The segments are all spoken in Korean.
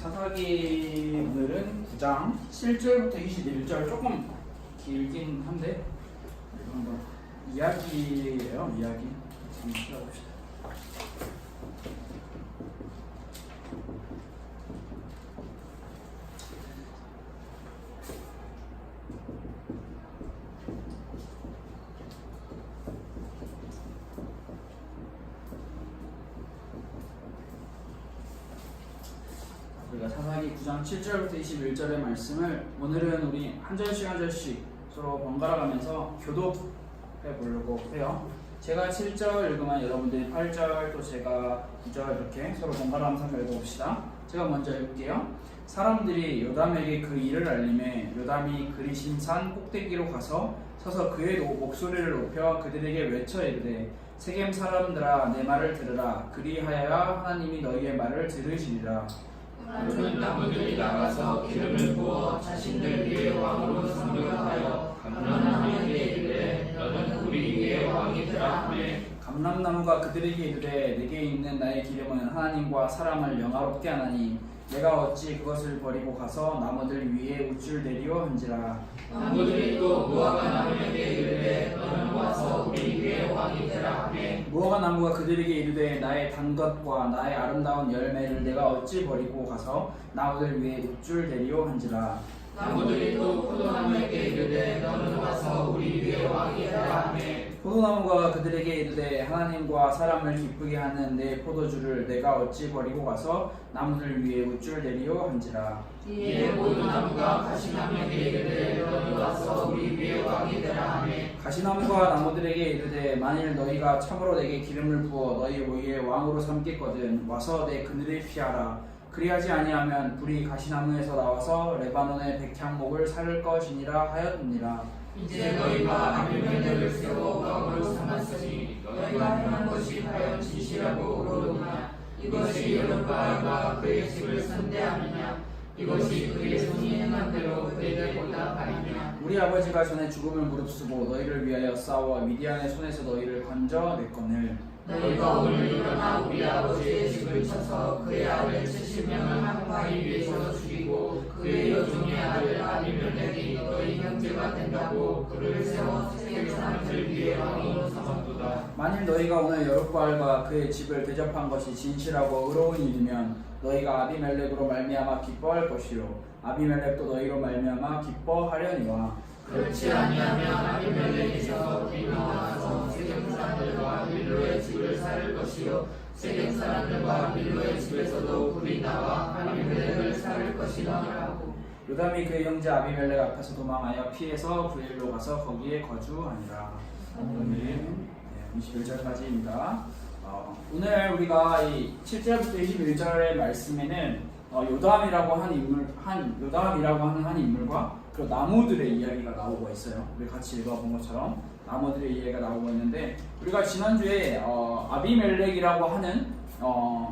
사사기 오늘은 9장 7절부터 21절 조금 길긴 한데 한번 이야기예요. 이야기 한번 들어봅시다. 우리가 사사기 9장 7절부터 21절의 말씀을 오늘은 우리 한 절씩 한 절씩 서로 번갈아 가면서 교독해 보려고 해요. 제가 7절 읽으면 여러분들이 8절 또 제가 9절 이렇게 서로 번갈아 가면서 읽어봅시다. 제가 먼저 읽을게요. 사람들이 요담에게 그 일을 알림해 요담이 그리신 산 꼭대기로 가서 서서 그의 목소리를 높여 그들에게 외쳐 이르되 세겜 사람들아 내 말을 들으라. 그리하여야 하나님이 너희의 말을 들으시리라. 모든 나무들이 나가서 기름을 부어 자신들 위에 왕으로 선교하여 감람나무에게 이르되 너는 우리 위에 왕이 되라 하매 감람나무가 그들에게 이르되 내게 있는 나의 기름은 하나님과 사람을 영화롭게 하나니 내가 어찌 그것을 버리고 가서 나무들 위에 우쭐 내리오 한지라. 나무들이 또 무화과 나무에게 이르되 너는 와서 우리 위에 왕이 되라 하매 무화과 나무가 그들에게 이르되 나의 단 것과 나의 아름다운 열매를 내가 어찌 버리고 가서 나무들 위에 우쭐 내리오 한지라. 나무들이 또 포도나무에게 이르되 너는 와서 우리 위에 왕이 되라 하매 포도나무가 그들에게 이르되 하나님과 사람을 기쁘게 하는 내 포도주를 내가 어찌 버리고 가서 나무들 위에 우쭐 내리오 한지라. 이에 모든 나무가 가시나무에게 이르되 너는 와서 우리 위에 왕이 되라 하매 가시나무가 나무들에게 이르되 만일 너희가 참으로 내게 기름을 부어 너희 위에 왕으로 삼겠거든 와서 내 그늘을 피하라. 그리하지 아니하면 불이 가시나무에서 나와서 레바논의 백향목을 살 것이니라 하였느니라. 이제 너희가 아비멜렉을 세워 왕으로 삼았으니 너희가 행한 것이 과연 진실하고 옳으냐. 이것이 여룻바알과 그의 집을 선대하느냐. 이것이 그의 손이 행한 대로 그에게 보답하느냐. 우리 아버지가 전에 죽음을 무릅쓰고 너희를 위하여 싸워 미디안의 손에서 너희를 건져냈거늘 너희가 오늘 일어나 우리 아버지의 집을 쳐서 그의 아들 70명을 한 바위 위에서 죽이고 그의 여종의 아들 아비멜렉이 너희 형제가 된다고 그를 세워 세겜 사람들 위에 왕으로 삼았도다. 만일 너희가 오늘 여룻바알과 그의 집을 대접한 것이 진실하고 의로운 일이면 너희가 아비멜렉으로 말미암아 기뻐할 것이요 아비멜렉도 너희로 말미암아 기뻐하려니와. 그렇지 아니하면 아비멜렉에서 불이 나와서 세겜 사람들과 밀로의 집을 살 것이요 세겜 사람들과 밀로의 집에서도 불이 나와 아비멜렉을 살 것이라. 요담이 그의 형제 아비멜렉 앞에서 도망하여 피해서 브엘로 가서 거기에 거주하니라. 아멘. 21절까지입니다. 오늘 우리가 이 7절부터 21절의 말씀에는 요담이라고 하는 한 인물과 그리고 나무들의 이야기가 나오고 있어요. 우리 같이 읽어본 것처럼 나무들의 이야기가 나오고 있는데 우리가 지난주에 아비멜렉이라고 하는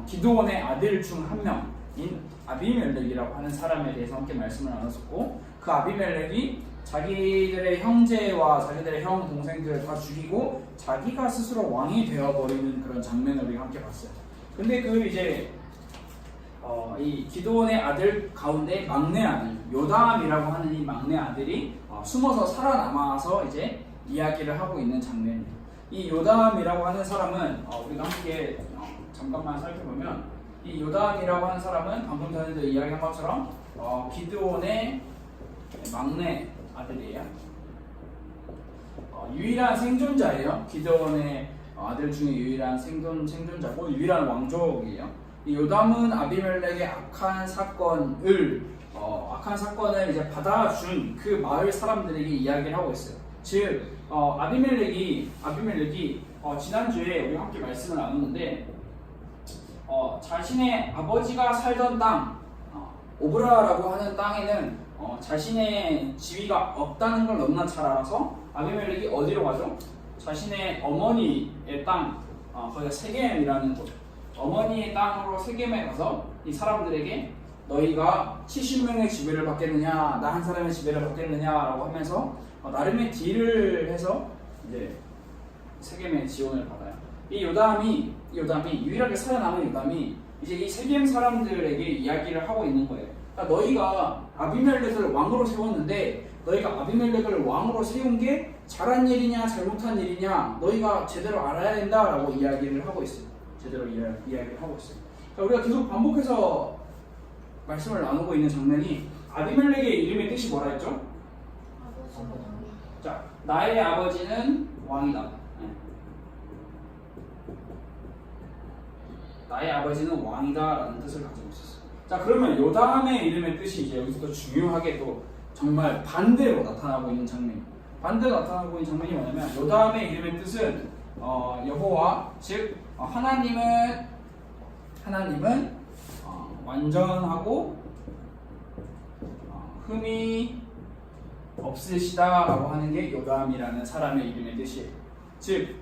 기드온의 아들 중 한 명인 아비멜렉이라고 하는 사람에 대해서 함께 말씀을 나눴었고 그 아비멜렉이 자기들의 형제와 자기들의 형 동생들을 다 죽이고 자기가 스스로 왕이 되어버리는 그런 장면을 우리가 함께 봤어요. 근데 이 기드온의 아들 가운데 막내 아들 요담이라고 하는 이 막내 아들이 숨어서 살아남아서 이제 이야기를 하고 있는 장면이에요. 이 요담이라고 하는 사람은 우리가 함께 잠깐만 살펴보면 이 요담이라고 하는 사람은 방금 전에 이야기한 것처럼 기드온의 막내 아들이에요. 유일한 생존자예요. 기드온의 아들 중에 유일한 생존자고 유일한 왕족이에요. 이 요담은 아비멜렉의 악한 사건을 이제 받아준 그 마을 사람들에게 이야기를 하고 있어요. 즉 아비멜렉이 지난주에 우리 함께 말씀을 나눴는데 자신의 아버지가 살던 땅 오브라라고 하는 땅에는 자신의 지위가 없다는 걸 너무나 잘 알아서 아비멜렉이 어디로 가죠? 자신의 어머니의 땅 거기가 세겜이라는 곳 어머니의 땅으로 세겜에 가서 이 사람들에게 너희가 70명의 지배를 받겠느냐 나 한 사람의 지배를 받겠느냐라고 하면서 나름의 딜을 해서 이제 세겜의 지원을 받아요. 이 요담이 유일하게 살아남은 요담이 이제 이 세겜 사람들에게 이야기를 하고 있는 거예요. 그러니까 너희가 아비멜렉을 왕으로 세웠는데 너희가 아비멜렉을 왕으로 세운 게 잘한 일이냐 잘못한 일이냐 너희가 제대로 알아야 된다라고 이야기를 하고 있어요. 제대로 이야기를 하고 있어요. 자, 우리가 계속 반복해서 말씀을 나누고 있는 장면이 아비멜렉의 이름의 뜻이 뭐라 했죠? 자, 나의 아버지는 왕이다. 네. 나의 아버지는 왕이다라는 뜻을 가지고 있었어요. 자, 그러면 요담의 이름의 뜻이 이제 여기서 또 중요하게 또 정말 반대로 나타나고 있는 장면. 반대로 나타나고 있는 장면이 뭐냐면 요담의 이름의 뜻은 여호와, 즉 하나님은 완전하고 흠이 없으시다라고 하는 게 요담이라는 사람의 이름의 뜻이에요. 즉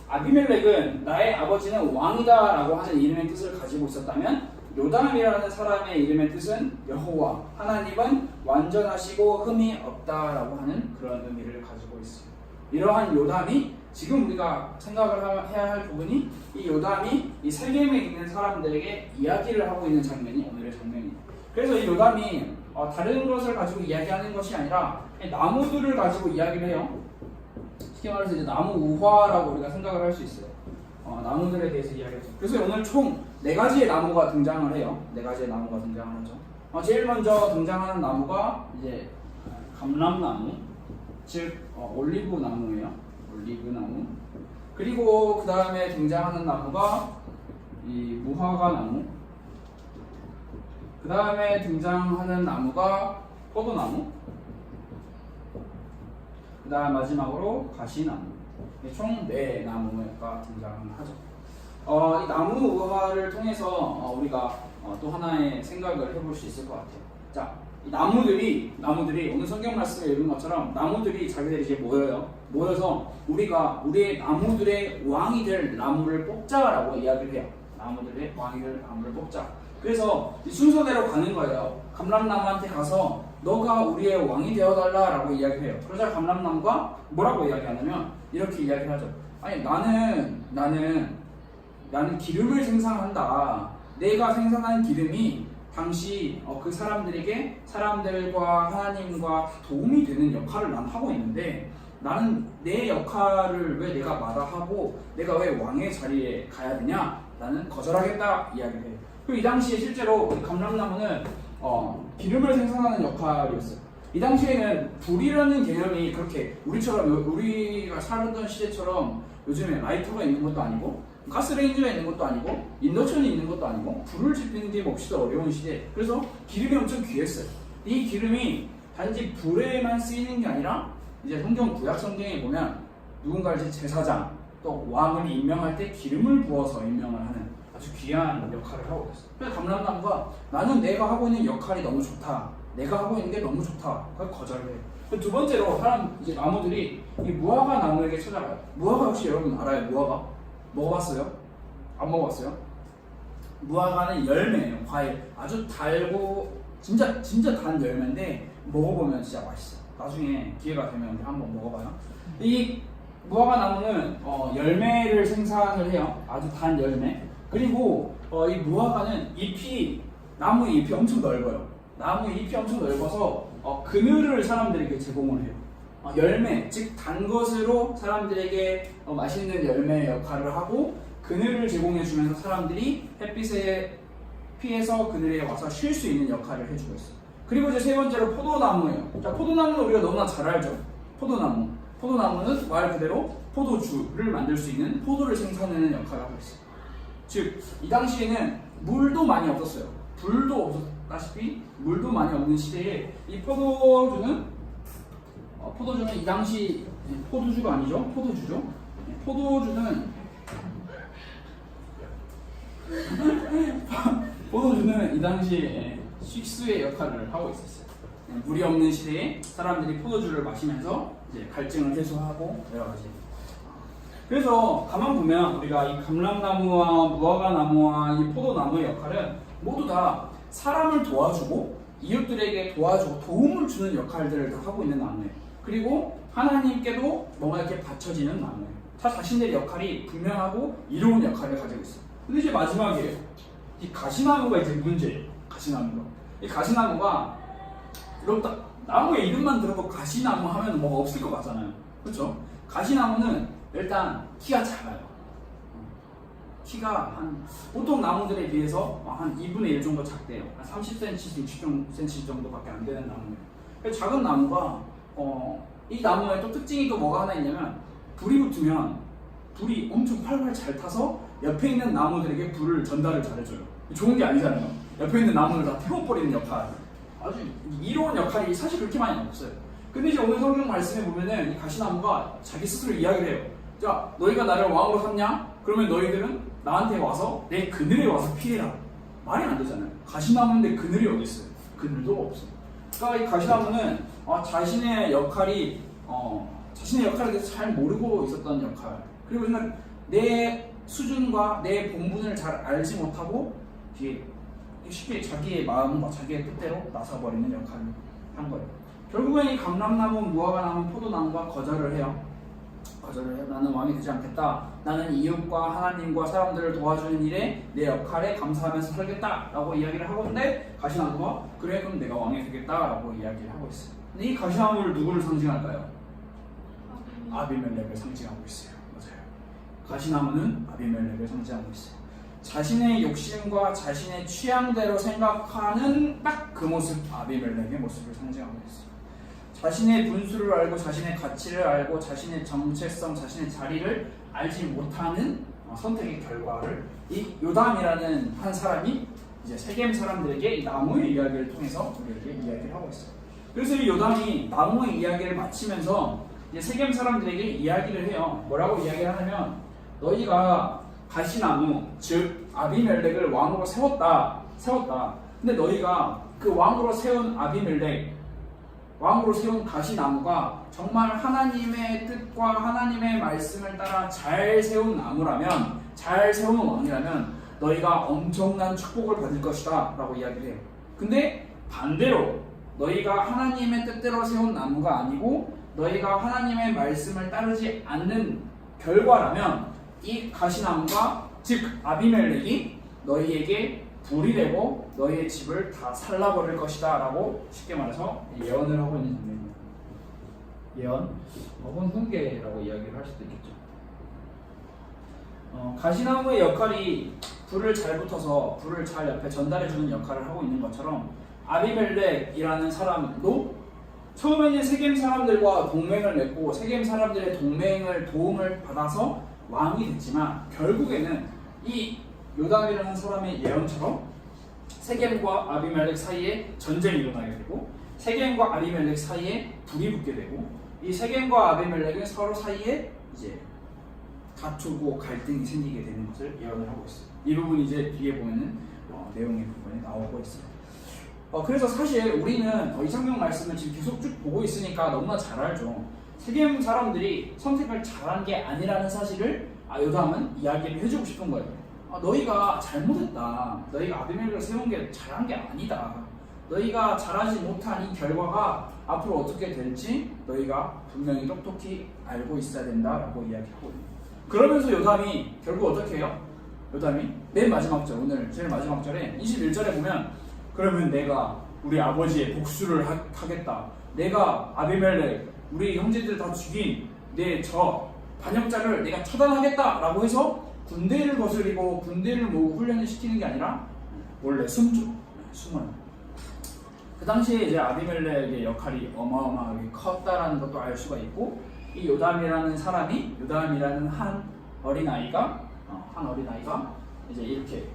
아비멜렉은 나의 아버지는 왕이다라고 하는 이름의 뜻을 가지고 있었다면 요담이라는 사람의 이름의 뜻은 여호와, 하나님은 완전하시고 흠이 없다라고 하는 그런 의미를 가지고 있어요. 이러한 요담이 지금 우리가 생각을 해야 할 부분이 이 요담이 이 세겜에 있는 사람들에게 이야기를 하고 있는 장면이 오늘의 장면이에요. 그래서 이 요담이 다른 것을 가지고 이야기하는 것이 아니라 나무들을 가지고 이야기를 해요. 쉽게 말해서 이제 나무 우화라고 우리가 생각을 할 수 있어요. 나무들에 대해서 이야기하죠. 그래서 오늘 총 4가지의 나무가 등장을 해요. 4가지의 나무가 등장을 하죠. 제일 먼저 등장하는 나무가 이제 감람나무, 즉 올리브 나무예요. 올리브 나무. 그리고 그 다음에 등장하는 나무가 이 무화과 나무. 그 다음에 등장하는 나무가 포도나무. 그 다음 마지막으로 가시나무. 총 4나무가 등장하죠. 이 나무 우화를 통해서 우리가 또 하나의 생각을 해볼 수 있을 것 같아요. 자, 이 나무들이 오늘 성경 말씀에 읽은 것처럼 나무들이 자기들이 이제 모여서 우리가 우리의 나무들의 왕이 될 나무를 뽑자라고 이야기를 해요. 나무들의 왕이 될 나무를 뽑자. 그래서 이 순서대로 가는 거예요. 감람나무한테 가서 너가 우리의 왕이 되어달라라고 이야기해요. 그러자 감람나무가 뭐라고 이야기하냐면 이렇게 이야기를 하죠. 아니 나는 기름을 생산한다. 내가 생산한 기름이 당시 그 사람들과 하나님과 도움이 되는 역할을 난 하고 있는데 나는 내 역할을 왜 내가 마다하고 내가 왜 왕의 자리에 가야 되냐? 나는 거절하겠다 이야기를 해요. 그리고 이 당시에 실제로 감람나무는 기름을 생산하는 역할이었어요. 이 당시에는 불이라는 개념이 그렇게 우리가 살았던 시대처럼 요즘에 라이터가 있는 것도 아니고 가스레인지가 있는 것도 아니고 인덕션이 있는 것도 아니고 불을 지피는 게 몹시도 어려운 시대. 그래서 기름이 엄청 귀했어요. 이 기름이 단지 불에만 쓰이는 게 아니라 이제 구약 성경에 보면 누군가를 이제 제사장 또 왕을 임명할 때 기름을 부어서 임명을 하는 아주 귀한 역할을 하고 있어요. 그래서 감람나무가 나는 내가 하고 있는 역할이 너무 좋다. 내가 하고 있는 게 너무 좋다. 그걸 거절을 해요. 두 번째로 이제 나무들이 이 무화과 나무에게 찾아가요. 무화과 혹시 여러분 알아요? 무화과? 먹어봤어요? 안 먹어봤어요? 무화과는 열매예요. 과일. 아주 달고 진짜 단 열매인데 먹어보면 진짜 맛있어요. 나중에 기회가 되면 한번 먹어봐요. 이 무화과 나무는 열매를 생산을 해요. 아주 단 열매. 그리고 이 무화과는 나무의 잎이 엄청 넓어요. 나무의 잎이 엄청 넓어서 그늘을 사람들에게 제공을 해요. 열매, 즉 단 것으로 사람들에게 맛있는 열매의 역할을 하고 그늘을 제공해 주면서 사람들이 햇빛에 피해서 그늘에 와서 쉴 수 있는 역할을 해주고 있어요. 그리고 이제 세 번째로 포도나무예요. 자, 포도나무는 우리가 너무나 잘 알죠. 포도나무는 말 그대로 포도주를 만들 수 있는 포도를 생산하는 역할을 하고 있어요. 즉, 이 당시에는 물도 많이 없었어요. 불도 없었다시피 물도 많이 없는 시대에 이 포도주는 이 당시 포도주가 아니죠? 포도주죠. 포도주는 이 당시 식수의 역할을 하고 있었어요. 물이 없는 시대에 사람들이 포도주를 마시면서 이제 갈증을 해소하고 여러 가지. 그래서 가만 보면 우리가 이 감람나무와 무화과 나무와 이 포도나무의 역할은 모두 다 사람을 도와주고 이웃들에게 도와주고 도움을 주는 역할들을 다 하고 있는 나무예요. 그리고 하나님께도 뭔가 이렇게 바쳐지는 나무예요. 자신들의 역할이 분명하고 이로운 역할을 가지고 있어요. 근데 이제 마지막이에요. 이 가시나무가 이제 문제예요. 가시나무가. 이 가시나무가 여러분 딱 나무의 이름만 들어도 가시나무 하면 뭐가 없을 것 같잖아요. 그렇죠? 가시나무는 일단 키가 작아요. 키가 한 보통 나무들에 비해서 한 2분의 1 정도 작대요. 한 30cm, 60cm 정도밖에 안 되는 나무예요. 그래서 작은 나무가 이 나무의 또 특징이 또 뭐가 하나 있냐면 불이 붙으면 불이 엄청 활활 잘 타서 옆에 있는 나무들에게 불을 전달을 잘해줘요. 좋은 게 아니잖아요. 옆에 있는 나무를 다 태워버리는 역할. 아주 이로운 역할이 사실 그렇게 많이 없어요. 근데 이제 오늘 성경 말씀에 보면은 이 가시나무가 자기 스스로 이야기를 해요. 자, 너희가 나를 왕으로 삼냐? 그러면 너희들은 나한테 와서 내 그늘에 와서 피해라. 말이 안 되잖아요. 가시나무인데 그늘이 어디 있어요? 그늘도 없어요. 그러니까 이 가시나무는 자신의 역할에 대해서 잘 모르고 있었던 역할. 그리고 그냥 내 수준과 내 본분을 잘 알지 못하고 쉽게 자기의 마음과 자기의 뜻대로 나서버리는 역할을 한 거예요. 결국엔 이 감람나무, 무화과나무, 포도나무가 거절을 해요. 나는 왕이 되지 않겠다. 나는 이웃과 하나님과 사람들을 도와주는 일에 내 역할에 감사하면서 살겠다 라고 이야기를 하고 있는데 가시나무가 그래 그럼 내가 왕이 되겠다 라고 이야기를 하고 있어요. 근데 이 가시나무를 누구를 상징할까요? 아비멜렉을 상징하고 있어요. 맞아요. 가시나무는 아비멜렉을 상징하고 있어요. 자신의 욕심과 자신의 취향대로 생각하는 딱 그 모습, 아비멜렉의 모습을 상징하고 있어요. 자신의 분수를 알고 자신의 가치를 알고 자신의 정체성, 자신의 자리를 알지 못하는 선택의 결과를 이 요담이라는 한 사람이 이제 세겜 사람들에게 이 나무의 이야기를 통해서 우리에게 이야기를 하고 있어요. 그래서 이 요담이 나무의 이야기를 마치면서 이제 세겜 사람들에게 이야기를 해요. 뭐라고 이야기를 하냐면 너희가 가시나무, 즉 아비멜렉을 왕으로 세웠다. 근데 너희가 그 왕으로 세운 아비멜렉, 왕으로 세운 가시나무가 정말 하나님의 뜻과 하나님의 말씀을 따라 잘 세운 나무라면, 잘 세운 왕이라면 너희가 엄청난 축복을 받을 것이다 라고 이야기를 해요. 근데 반대로 너희가 하나님의 뜻대로 세운 나무가 아니고 너희가 하나님의 말씀을 따르지 않는 결과라면 이 가시나무가, 즉 아비멜렉이 너희에게 불이 되고 너희의 집을 다 살라버릴 것이다 라고 쉽게 말해서 예언을 하고 있는 장면입니다. 예언 혹은 훈계라고 이야기를 할 수도 있겠죠. 가시나무의 역할이 불을 잘 붙어서 불을 잘 옆에 전달해주는 역할을 하고 있는 것처럼 아비멜렉이라는 사람도 처음에는 세겜 사람들과 동맹을 맺고 세겜 사람들의 도움을 받아서 왕이 됐지만 결국에는 이 요담이라는 사람의 예언처럼 세겜과 아비멜렉 사이에 전쟁이 일어나게 되고 세겜과 아비멜렉 사이에 불이 붙게 되고 이 세겜과 아비멜렉은 서로 사이에 이제 다투고 갈등이 생기게 되는 것을 예언을 하고 있어요. 이 부분이 이제 뒤에 보면은 내용의 부분에 나오고 있어요. 그래서 사실 우리는 이 성경 말씀을 지금 계속 쭉 보고 있으니까 너무나 잘 알죠. 세겜 사람들이 선택을 잘한 게 아니라는 사실을 요담은 이야기를 해주고 싶은 거예요. 너희가 잘못했다. 너희가 아비멜렉을 세운 게 잘한 게 아니다. 너희가 잘하지 못한 이 결과가 앞으로 어떻게 될지 너희가 분명히 똑똑히 알고 있어야 된다라고 이야기하거든요. 그러면서 요담이 결국 어떻게 해요? 요담이 맨 마지막 절, 오늘 제일 마지막 절에 21절에 보면 그러면 내가 우리 아버지의 복수를 하겠다. 내가 아비멜렉 우리 형제들 다 죽인 내 저 반역자를 내가 처단하겠다라고 해서 군대를 거스리고 군대를 모으고 훈련을 시키는 게 아니라 원래 숨죠. 숨어요. 그 당시에 이제 아비멜렉의 역할이 어마어마하게 컸다라는 것도 알 수가 있고 이 요담이라는 한 어린아이가 이제 이렇게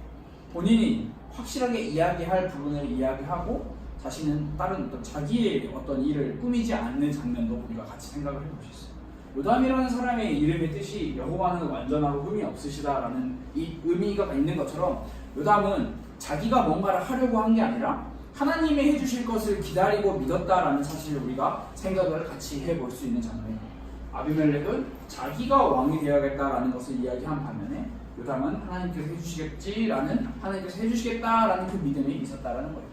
본인이 확실하게 이야기할 부분을 이야기하고 자신은 다른 자기의 어떤 일을 꾸미지 않는 장면도 우리가 같이 생각을 해볼 수 있어요. 요담이라는 사람의 이름의 뜻이 여호와는 완전하고 흠이 없으시다라는 이 의미가 있는 것처럼 요담은 자기가 뭔가를 하려고 한 게 아니라 하나님이 해주실 것을 기다리고 믿었다라는 사실을 우리가 생각을 같이 해볼 수 있는 장면이에요. 아비멜렉은 자기가 왕이 되어야겠다라는 것을 이야기한 반면에 요담은 하나님께서 해주시겠다라는 그 믿음이 있었다라는 거예요.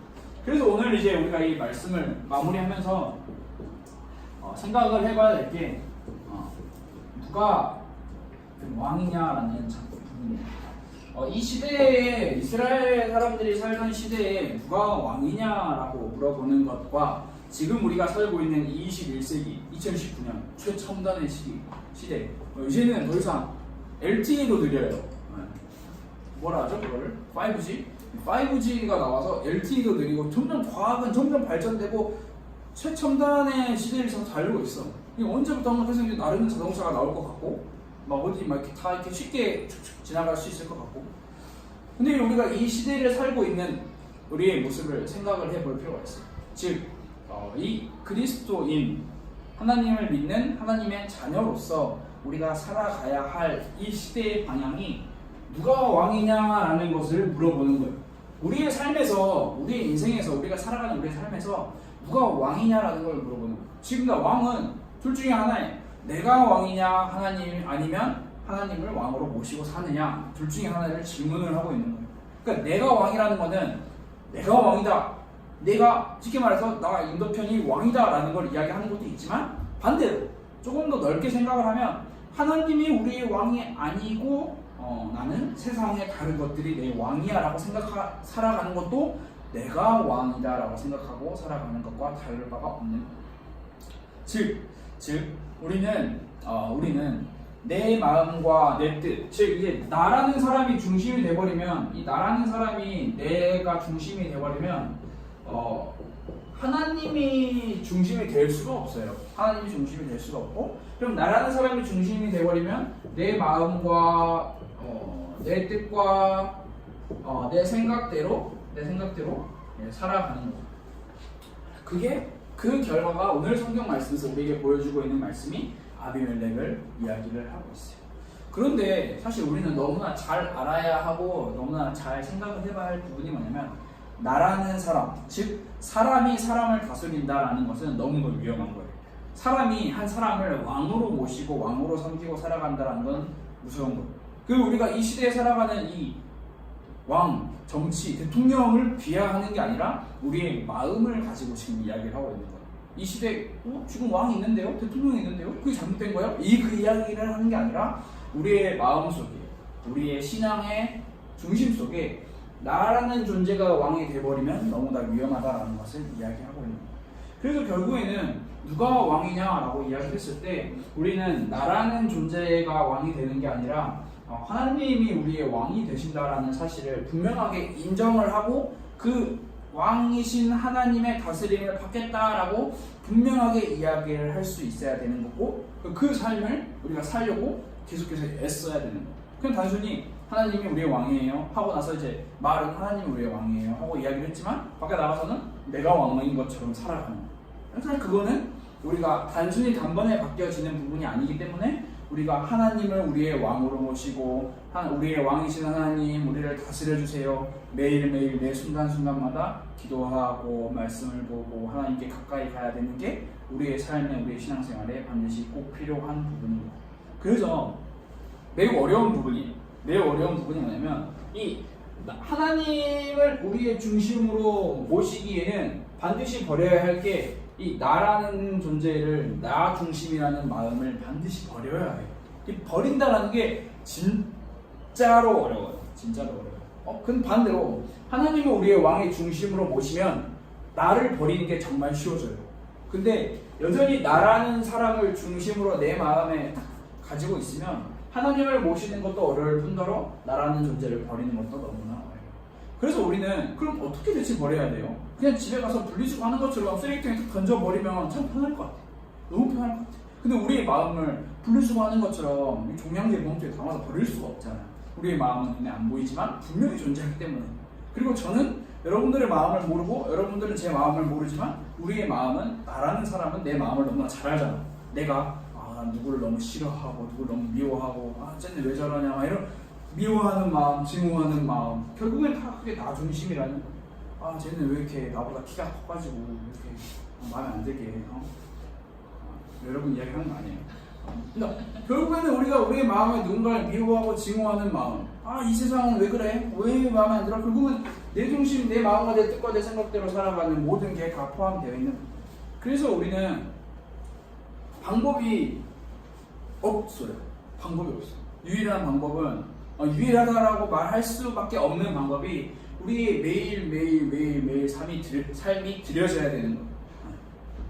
그래서 오늘 이제 우리가 이 말씀을 마무리하면서 생각을 해봐야 될 게 누가 왕이냐라는 부분이에요. 이 시대에 이스라엘 사람들이 살던 시대에 누가 왕이냐라고 물어보는 것과 지금 우리가 살고 있는 21세기 2019년 최첨단의 시대 이제는 더 이상 LTE도 느려요. 뭐라 하죠 그거를? 5G가 나와서 LTE도 느리고 점점 과학은 점점 발전되고 최첨단의 시대를 지금 달리고 있어. 언제부터 그래서 이제 나르는 자동차가 나올 것 같고 막 어디 막 이렇게 다 이렇게 쉽게 지나갈 수 있을 것 같고. 근데 우리가 이 시대를 살고 있는 우리의 모습을 생각을 해볼 필요가 있어요. 즉, 이 그리스도인 하나님을 믿는 하나님의 자녀로서 우리가 살아가야 할 이 시대의 방향이 누가 왕이냐라는 것을 물어보는 거예요. 우리의 삶에서, 우리의 인생에서, 우리가 살아가는 우리의 삶에서 누가 왕이냐라는 걸 물어보는 거예요. 지금 다 왕은 둘 중에 하나예요. 내가 왕이냐 하나님 아니면 하나님을 왕으로 모시고 사느냐 둘 중에 하나를 질문을 하고 있는 거예요. 그러니까 내가 왕이라는 거는 내가 왕이다. 내가 쉽게 말해서 나 인도편이 왕이다라는 걸 이야기하는 것도 있지만 반대로 조금 더 넓게 생각을 하면 하나님이 우리의 왕이 아니고 나는 세상의 다른 것들이 내 왕이야라고 살아가는 것도 내가 왕이다라고 생각하고 살아가는 것과 다를 바가 없는 즉 우리는 내 마음과 내 뜻, 즉 이제 나라는 사람이 중심이 돼버리면 이 나라는 사람이 내가 중심이 돼버리면 하나님이 중심이 될 수가 없어요. 하나님이 중심이 될 수가 없고 그럼 나라는 사람이 중심이 돼버리면 내 마음과 내 뜻과 내 생각대로 살아가는 거예요. 그게 그 결과가 오늘 성경 말씀에서 우리에게 보여주고 있는 말씀이 아비멜렉을 이야기를 하고 있어요. 그런데 사실 우리는 너무나 잘 알아야 하고 너무나 잘 생각을 해봐야 할 부분이 뭐냐면 나라는 사람, 즉 사람이 사람을 다스린다라는 것은 너무너무 위험한 거예요. 사람이 한 사람을 왕으로 모시고 왕으로 섬기고 살아간다는 건 무서운 거예요. 그리고 우리가 이 시대에 살아가는 이 왕, 정치, 대통령을 비하하는 게 아니라 우리의 마음을 가지고 지금 이야기를 하고 있는 거예요. 이 시대에 지금 왕이 있는데요? 대통령이 있는데요? 그게 잘못된 거예요? 그 이야기를 하는 게 아니라 우리의 마음 속에 우리의 신앙의 중심 속에 나라는 존재가 왕이 돼버리면 너무나 위험하다라는 것을 이야기하고 있는 거예요. 그래서 결국에는 누가 왕이냐라고 이야기했을 때 우리는 나라는 존재가 왕이 되는 게 아니라 하나님이 우리의 왕이 되신다라는 사실을 분명하게 인정을 하고 그 왕이신 하나님의 다스림을 받겠다라고 분명하게 이야기를 할 수 있어야 되는 거고 그 삶을 우리가 살려고 계속해서 애써야 되는 거예요. 그냥 단순히 하나님이 우리의 왕이에요 하고 나서 이제 말은 하나님이 우리의 왕이에요 하고 이야기를 했지만 밖에 나가서는 내가 왕인 것처럼 살아가는 거예요. 그래서 그거는 우리가 단순히 단번에 바뀌어지는 부분이 아니기 때문에 우리가 하나님을 우리의 왕으로 모시고 우리의 왕이신 하나님 우리를 다스려 주세요. 매일매일 매 순간순간마다 기도하고 말씀을 보고 하나님께 가까이 가야 되는 게 우리의 삶에 우리의 신앙생활에 반드시 꼭 필요한 부분입니다. 그래서 매우 어려운 부분이 뭐냐면 이 하나님을 우리의 중심으로 모시기에는 반드시 버려야 할 게 이 나라는 존재를 나 중심이라는 마음을 반드시 버려야 해요. 이 버린다라는 게 진짜로 어려워요. 진짜로 어려워요. 근데 반대로 하나님을 우리의 왕의 중심으로 모시면 나를 버리는 게 정말 쉬워져요. 근데 여전히 나라는 사람을 중심으로 내 마음에 가지고 있으면 하나님을 모시는 것도 어려울 뿐더러 나라는 존재를 버리는 것도 너무나 어려워요. 그래서 우리는 그럼 어떻게 대체 버려야 돼요? 그냥 집에 가서 분리수거 하는 것처럼 쓰레기통에 탁 던져버리면 참 편할 것 같아요. 너무 편할 것 같아요. 근데 우리의 마음을 분리수거 하는 것처럼 종량제 봉투에 담아서 버릴 수가 없잖아요. 우리의 마음은 눈에 안 보이지만 분명히 존재하기 때문에. 그리고 저는 여러분들의 마음을 모르고 여러분들은 제 마음을 모르지만 우리의 마음은 나라는 사람은 내 마음을 너무나 잘 알잖아. 내가 누구를 너무 싫어하고 누구를 너무 미워하고 쟤네 왜 저러냐 막 이런 미워하는 마음, 증오하는 마음 결국엔 다 그게 나 중심이라는 거야. 쟤는 왜 이렇게 나보다 키가 커가지고 이렇게 마음에 안 들게 여러분 이야기하는 거 아니에요. 그러니까 결국에는 우리가 우리의 마음에 누군가를 미워하고 증오하는 마음 이 세상은 왜 그래? 왜 마음에 안 들어? 결국은 내 중심, 내 마음과 내 뜻과 내 생각대로 살아가는 모든 게 다 포함되어 있는 거예요. 그래서 우리는 방법이 없어요. 유일한 방법은 유일하다라고 말할 수밖에 없는 방법이 우리 매일 삶이 드려져야 되는 거예요.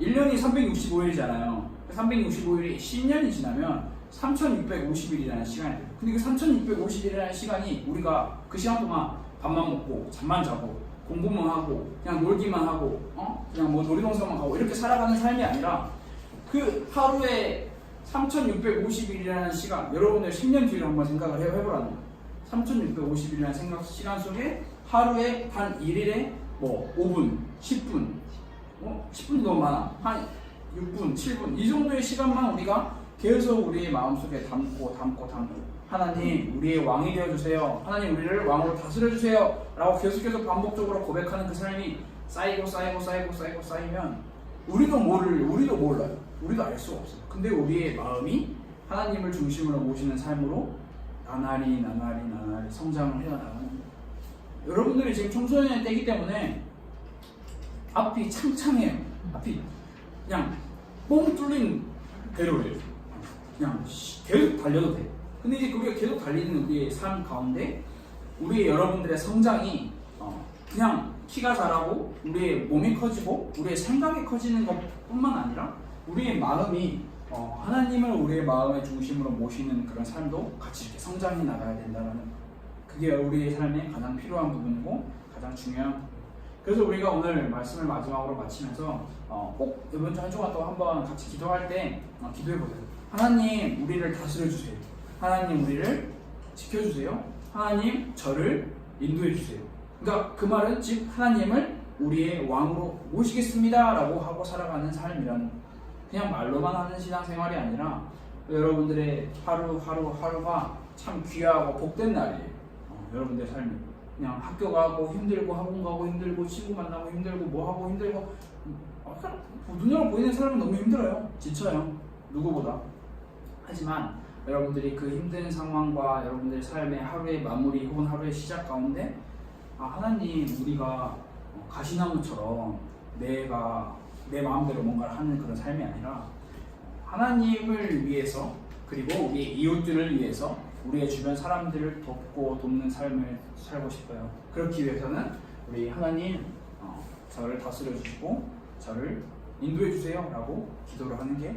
1년이 365일이잖아요. 365일이 10년이 지나면 3650일이라는 시간이 돼요. 근데 그 3650일이라는 시간이 우리가 그 시간 동안 밥만 먹고 잠만 자고 공부만 하고 그냥 놀기만 하고 그냥 뭐 놀이동산만 가고 이렇게 살아가는 삶이 아니라 그 하루에 3650일이라는 시간, 여러분들 10년 뒤를 한번 생각을 해보라는 거예요. 3650일이라는 시간 속에 하루에 단 1일에 뭐 5분, 10분, 10분이 너무 많아. 한 6분, 7분 이 정도의 시간만 우리가 계속 우리의 마음속에 담고 하나님 우리의 왕이 되어주세요. 하나님 우리를 왕으로 다스려주세요 라고 계속해서 반복적으로 고백하는 그 삶이 쌓이면 우리도 몰라요. 우리도 알 수가 없어요. 근데 우리의 마음이 하나님을 중심으로 모시는 삶으로 나날이 성장을 해나가는 거예요. 여러분들이 지금 청소년의 때이기 때문에 앞이 창창해요. 앞이 그냥 뻥 뚫린 대로예요. 그냥 계속 달려도 돼. 근데 이제 우리가 계속 달리는 우리의 삶 가운데 우리 여러분들의 성장이 그냥 키가 자라고 우리의 몸이 커지고 우리의 생각이 커지는 것뿐만 아니라 우리의 마음이 하나님을 우리의 마음의 중심으로 모시는 그런 삶도 같이 이렇게 성장해 나가야 된다는 그게 우리의 삶에 가장 필요한 부분이고 가장 중요한 부분. 그래서 우리가 오늘 말씀을 마지막으로 마치면서 꼭 이번 주 한 주간 또 한번 같이 기도할 때 기도해보세요. 하나님 우리를 다스려주세요. 하나님 우리를 지켜주세요. 하나님 저를 인도해주세요. 그러니까 그 말은 즉 하나님을 우리의 왕으로 모시겠습니다 라고 하고 살아가는 삶이라는 그냥 말로만 하는 신앙생활이 아니라 여러분들의 하루가 참 귀하고 복된 날이에요. 여러분들의 삶이 그냥 학교 가고 힘들고 학원 가고 힘들고 친구 만나고 힘들고 뭐 하고 힘들고 눈으로 보이는 사람은 너무 힘들어요. 지쳐요. 누구보다. 하지만 여러분들이 그 힘든 상황과 여러분들의 삶의 하루의 마무리 혹은 하루의 시작 가운데 하나님 우리가 가시나무처럼 내 마음대로 뭔가를 하는 그런 삶이 아니라 하나님을 위해서 그리고 우리의 이웃들을 위해서 우리의 주변 사람들을 돕는 삶을 살고 싶어요. 그렇기 위해서는 우리 하나님 저를 다스려 주시고 저를 인도해 주세요 라고 기도를 하는 게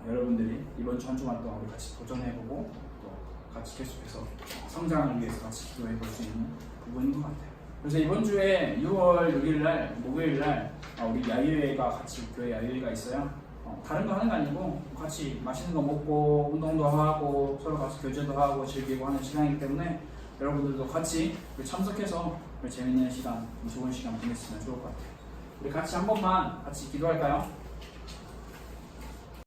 여러분들이 이번 주 한 주간 동안 우리 같이 도전해보고 또 같이 계속해서 성장을 위해서 같이 기도해 볼 수 있는 부분인 것 같아요. 그래서 이번 주에 6월 6일날 목요일날 우리 야유회가 같이 교회 야유회가 있어요. 다른 거 하는 거 아니고 같이 맛있는 거 먹고 운동도 하고 서로 같이 교제도 하고 즐기고 하는 시간이기 때문에 여러분들도 같이 참석해서 재밌는 시간, 좋은 시간 보냈으면 좋을 것 같아요. 우리 같이 한 번만 같이 기도할까요?